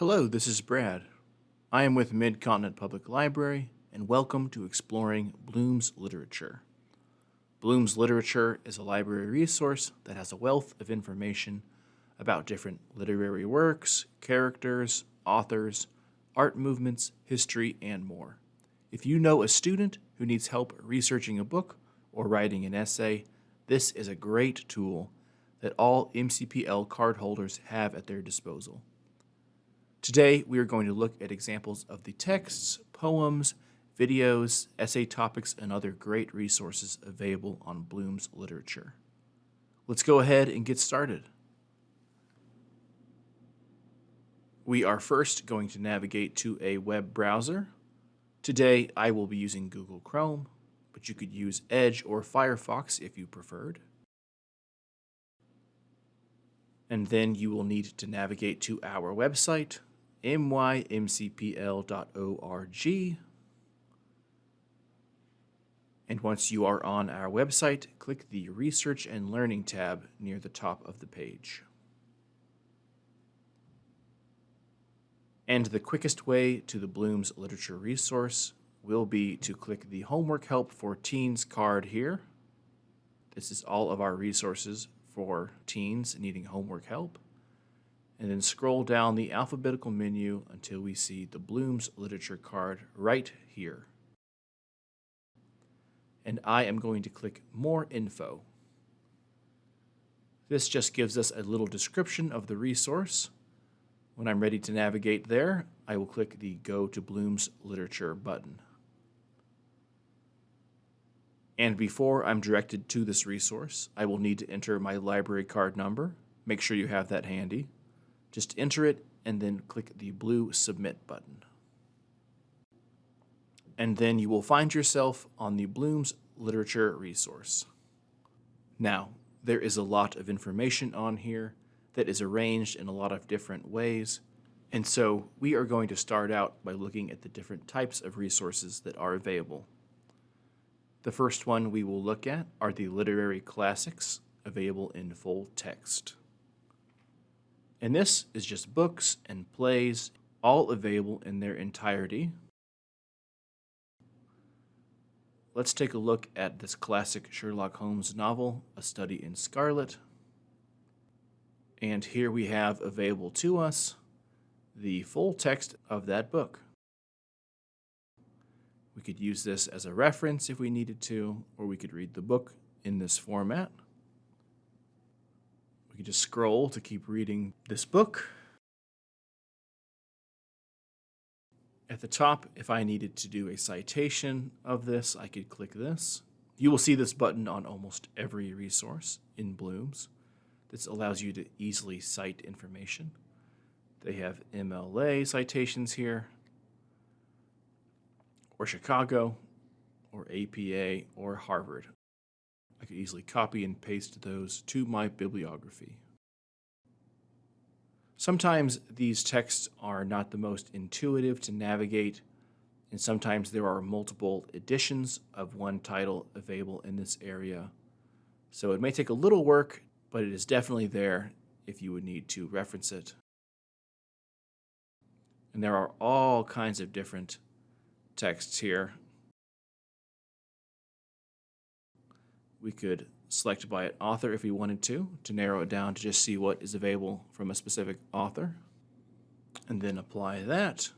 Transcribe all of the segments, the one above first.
Hello, this is Brad. I am with Mid-Continent Public Library, and welcome to Exploring Bloom's Literature. Bloom's Literature is a library resource that has a wealth of information about different literary works, characters, authors, art movements, history, and more. If you know a student who needs help researching a book or writing an essay, this is a great tool that all MCPL cardholders have at their disposal. Today, we are going to look at examples of the texts, poems, videos, essay topics, and other great resources available on Bloom's Literature. Let's go ahead and get started. We are first going to navigate to a web browser. Today, I will be using Google Chrome, but you could use Edge or Firefox if you preferred. And then you will need to navigate to our website, mymcpl.org. And once you are on our website, click the Research and Learning tab near the top of the page. And the quickest way to the Bloom's Literature resource will be to click the Homework Help for Teens card here. This is all of our resources for teens needing homework help. And then scroll down the alphabetical menu until we see the Bloom's Literature card right here. And I am going to click More Info. This just gives us a little description of the resource. When I'm ready to navigate there, I will click the Go to Bloom's Literature button. And before I'm directed to this resource, I will need to enter my library card number. Make sure you have that handy. Just enter it and then click the blue Submit button. And then you will find yourself on the Bloom's Literature resource. Now, there is a lot of information on here that is arranged in a lot of different ways, and so we are going to start out by looking at the different types of resources that are available. The first one we will look at are the literary classics available in full text. And this is just books and plays, all available in their entirety. Let's take a look at this classic Sherlock Holmes novel, A Study in Scarlet. And here we have available to us the full text of that book. We could use this as a reference if we needed to, or we could read the book in this format. We could just scroll to keep reading this book. At the top, if I needed to do a citation of this, I could click this. You will see this button on almost every resource in Bloom's. This allows you to easily cite information. They have MLA citations here, or Chicago, or APA, or Harvard. I could easily copy and paste those to my bibliography. Sometimes these texts are not the most intuitive to navigate, and sometimes there are multiple editions of one title available in this area. So it may take a little work, but it is definitely there if you would need to reference it. And there are all kinds of different texts here. We could select by an author if we wanted to narrow it down to just see what is available from a specific author, and then apply that.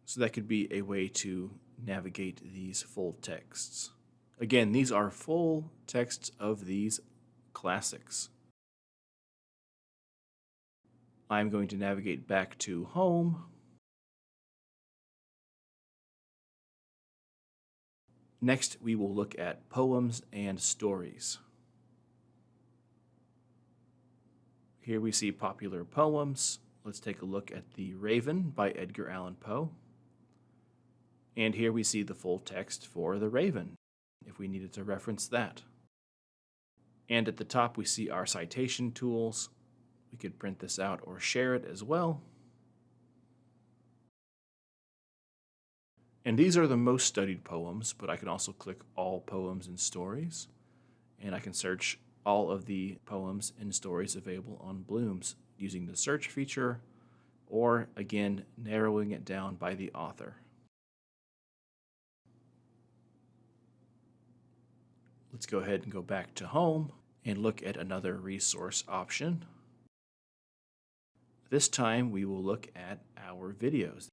So that could be a way to navigate these full texts. Again, these are full texts of these classics. I'm going to navigate back to home. Next, we will look at poems and stories. Here we see popular poems. Let's take a look at The Raven by Edgar Allan Poe. And here we see the full text for The Raven, if we needed to reference that. And at the top, we see our citation tools. We could print this out or share it as well. And these are the most studied poems, but I can also click All Poems and Stories, and I can search all of the poems and stories available on Bloom's using the search feature, or again, narrowing it down by the author. Let's go ahead and go back to home and look at another resource option. This time we will look at our videos.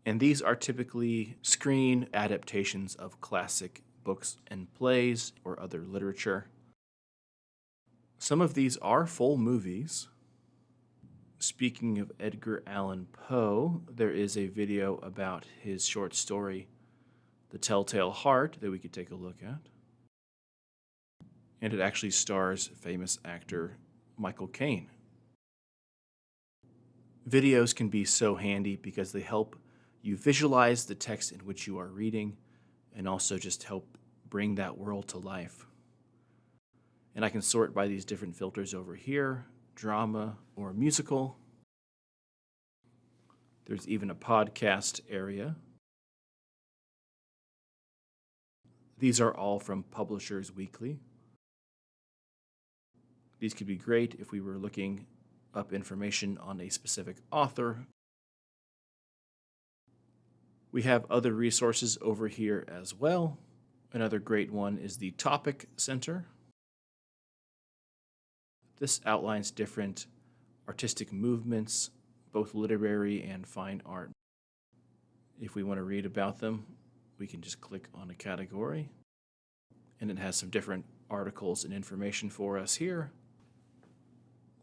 And these are typically screen adaptations of classic books and plays or other literature. Some of these are full movies. Speaking of Edgar Allan Poe, there is a video about his short story, The Telltale Heart, that we could take a look at. And it actually stars famous actor Michael Caine. Videos can be so handy because they help you visualize the text in which you are reading and also just help bring that world to life. And I can sort by these different filters over here, drama or musical. There's even a podcast area. These are all from Publishers Weekly. These could be great if we were looking up information on a specific author. We have other resources over here as well. Another great one is the Topic Center. This outlines different artistic movements, both literary and fine art. If we want to read about them, we can just click on a category, and it has some different articles and information for us here.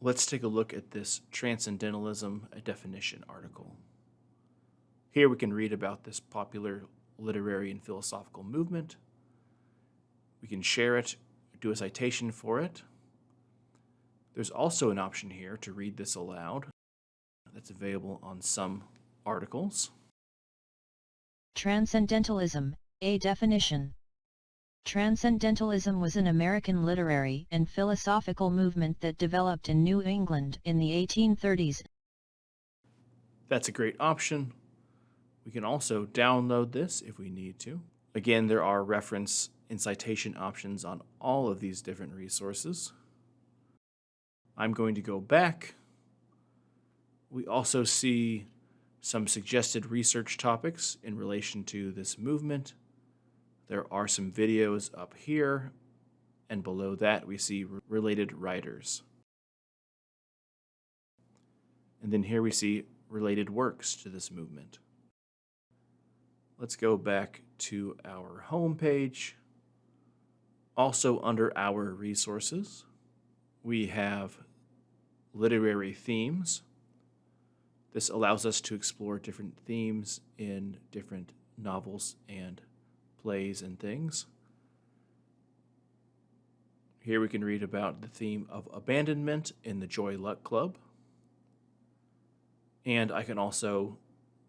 Let's take a look at this Transcendentalism, a definition article. Here we can read about this popular literary and philosophical movement. We can share it, do a citation for it. There's also an option here to read this aloud that's available on some articles. Transcendentalism, a definition. Transcendentalism was an American literary and philosophical movement that developed in New England in the 1830s. That's a great option. We can also download this if we need to. Again, there are reference and citation options on all of these different resources. I'm going to go back. We also see some suggested research topics in relation to this movement. There are some videos up here, and below that we see related writers. And then here we see related works to this movement. Let's go back to our home page. Also under our resources, we have literary themes. This allows us to explore different themes in different novels and plays and things. Here we can read about the theme of abandonment in the Joy Luck Club. And I can also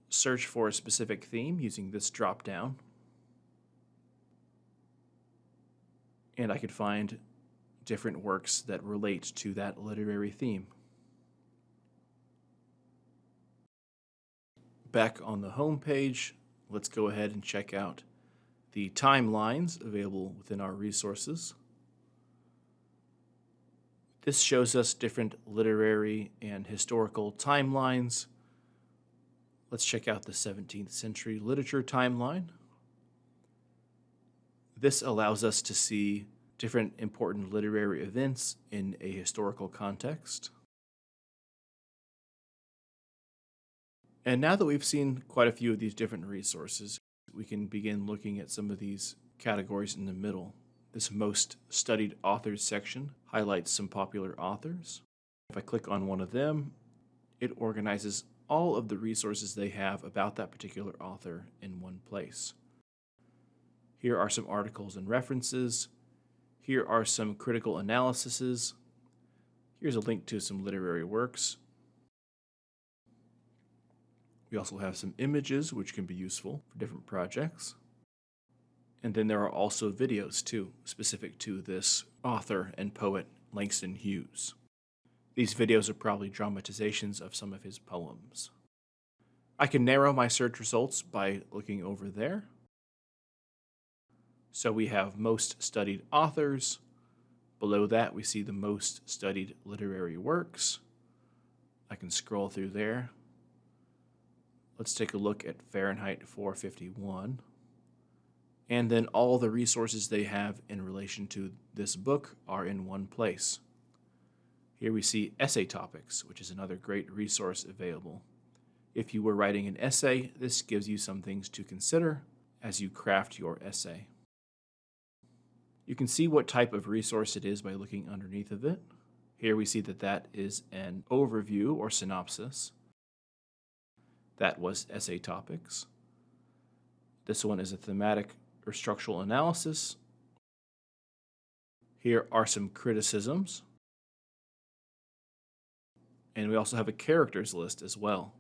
search for a specific theme using this drop down. And I could find different works that relate to that literary theme. Back on the home page, let's go ahead and check out the timelines available within our resources. This shows us different literary and historical timelines. Let's check out the 17th century literature timeline. This allows us to see different important literary events in a historical context. And now that we've seen quite a few of these different resources, we can begin looking at some of these categories in the middle. This most studied authors section highlights some popular authors. If I click on one of them, it organizes all of the resources they have about that particular author in one place. Here are some articles and references. Here are some critical analyses. Here's a link to some literary works. We also have some images which can be useful for different projects. And then there are also videos too, specific to this author and poet, Langston Hughes. These videos are probably dramatizations of some of his poems. I can narrow my search results by looking over there. So we have most studied authors, Below that, we see the most studied literary works. I can scroll through there. Let's take a look at Fahrenheit 451. And then all the resources they have in relation to this book are in one place. Here we see essay topics, which is another great resource available. If you were writing an essay, this gives you some things to consider as you craft your essay. You can see what type of resource it is by looking underneath of it. Here we see that is an overview or synopsis. That was essay topics. This one is a thematic or structural analysis. Here are some criticisms. And we also have a characters list as well.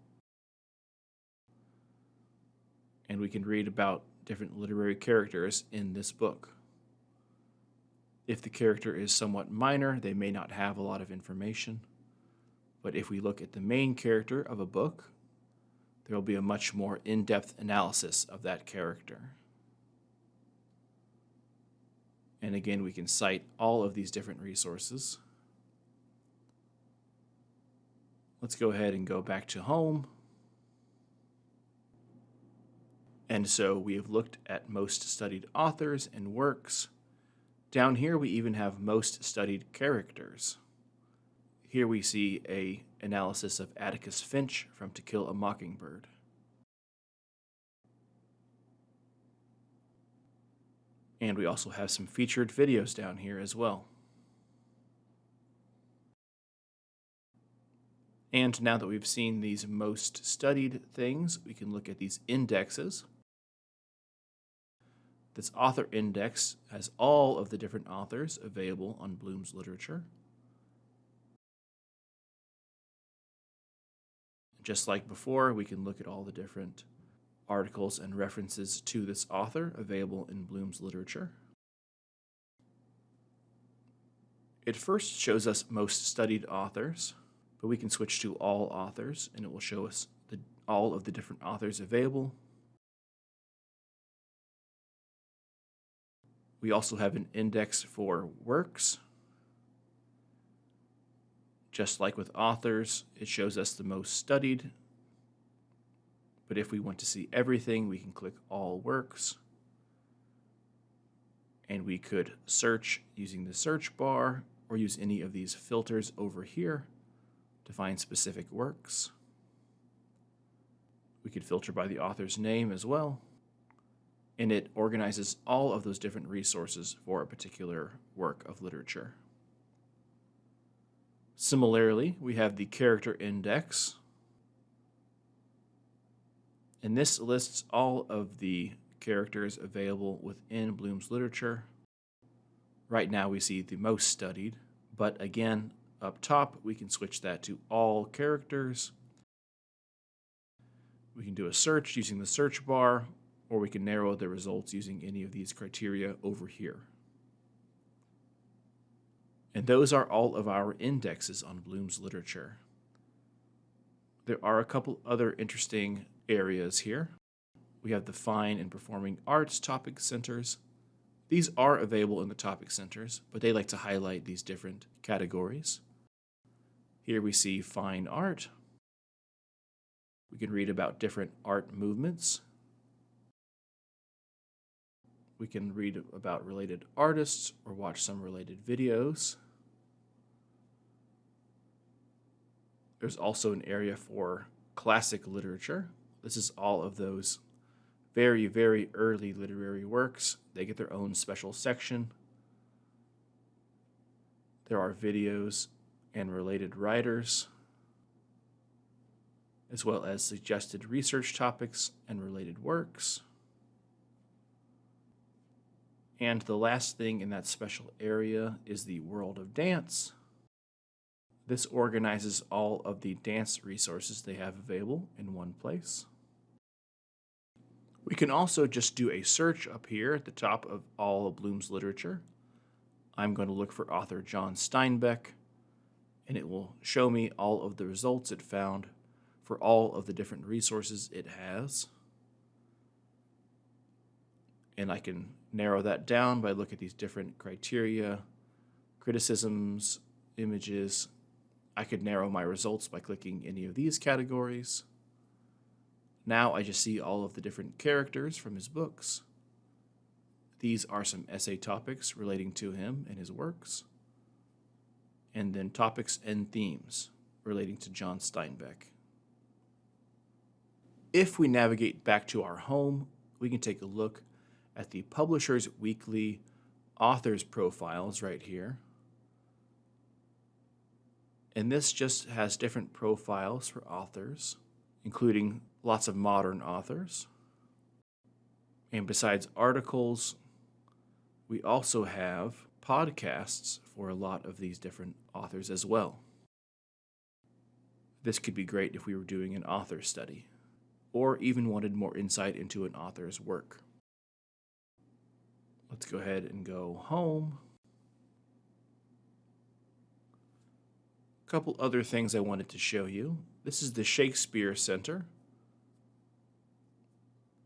And we can read about different literary characters in this book. If the character is somewhat minor, they may not have a lot of information. But if we look at the main character of a book, there will be a much more in-depth analysis of that character. And again, we can cite all of these different resources. Let's go ahead and go back to home. And so we have looked at most studied authors and works. Down here, we even have most studied characters. Here we see an analysis of Atticus Finch from To Kill a Mockingbird. And we also have some featured videos down here as well. And now that we've seen these most studied things, we can look at these indexes. This author index has all of the different authors available on Bloom's Literature. Just like before, we can look at all the different articles and references to this author available in Bloom's Literature. It first shows us most studied authors, but we can switch to all authors and it will show us all of the different authors available. We also have an index for works. Just like with authors, it shows us the most studied. But if we want to see everything, we can click all works. And we could search using the search bar or use any of these filters over here to find specific works. We could filter by the author's name as well. And it organizes all of those different resources for a particular work of literature. Similarly, we have the character index. And this lists all of the characters available within Bloom's Literature. Right now we see the most studied, but again, up top we can switch that to all characters. We can do a search using the search bar, or we can narrow the results using any of these criteria over here. And those are all of our indexes on Bloom's Literature. There are a couple other interesting areas here. We have the Fine and Performing Arts topic centers. These are available in the topic centers, but they like to highlight these different categories. Here we see fine art. We can read about different art movements. We can read about related artists or watch some related videos. There's also an area for classic literature. This is all of those very, very early literary works. They get their own special section. There are videos and related writers, as well as suggested research topics and related works. And the last thing in that special area is the World of Dance. This organizes all of the dance resources they have available in one place. We can also just do a search up here at the top of all of Bloom's Literature. I'm going to look for author John Steinbeck, and it will show me all of the results it found for all of the different resources it has. And I can narrow that down by looking at these different criteria, criticisms, images. I could narrow my results by clicking any of these categories. Now I just see all of the different characters from his books. These are some essay topics relating to him and his works. And then topics and themes relating to John Steinbeck. If we navigate back to our home, we can take a look at the Publisher's Weekly authors profiles right here. And this just has different profiles for authors, including lots of modern authors. And besides articles, we also have podcasts for a lot of these different authors as well. This could be great if we were doing an author study, or even wanted more insight into an author's work. Let's go ahead and go home. A couple other things I wanted to show you. This is the Shakespeare Center.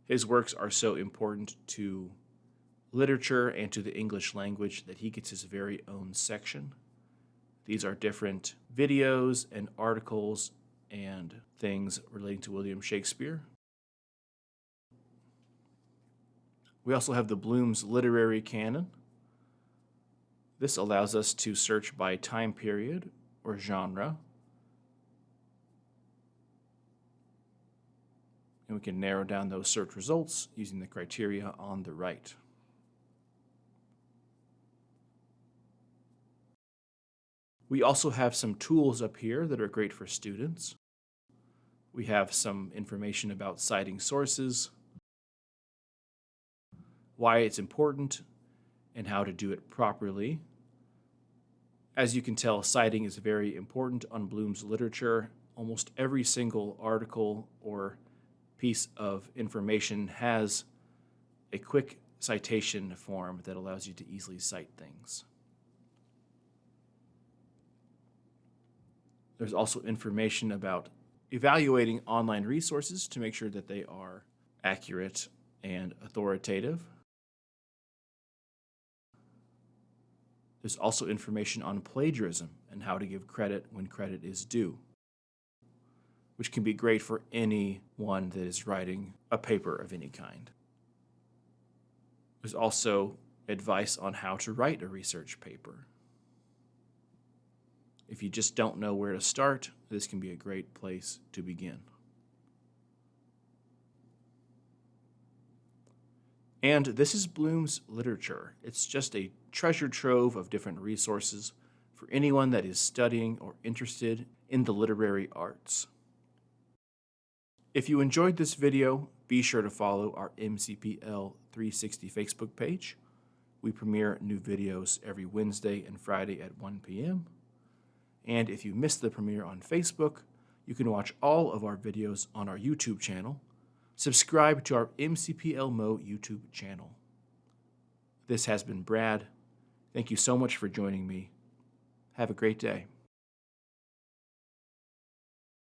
His works are so important to literature and to the English language that he gets his very own section. These are different videos and articles and things relating to William Shakespeare. We also have the Bloom's Literary Canon. This allows us to search by time period or genre. And we can narrow down those search results using the criteria on the right. We also have some tools up here that are great for students. We have some information about citing sources, why it's important, and how to do it properly. As you can tell, citing is very important on Bloom's literature. Almost every single article or piece of information has a quick citation form that allows you to easily cite things. There's also information about evaluating online resources to make sure that they are accurate and authoritative. There's also information on plagiarism and how to give credit when credit is due, which can be great for anyone that is writing a paper of any kind. There's also advice on how to write a research paper. If you just don't know where to start, this can be a great place to begin. And this is Bloom's literature. It's just a treasure trove of different resources for anyone that is studying or interested in the literary arts. If you enjoyed this video, be sure to follow our MCPL 360 Facebook page. We premiere new videos every Wednesday and Friday at 1 p.m. And if you missed the premiere on Facebook, you can watch all of our videos on our YouTube channel. Subscribe to our MCPL Mo YouTube channel. This has been Brad. Thank you so much for joining me. Have a great day.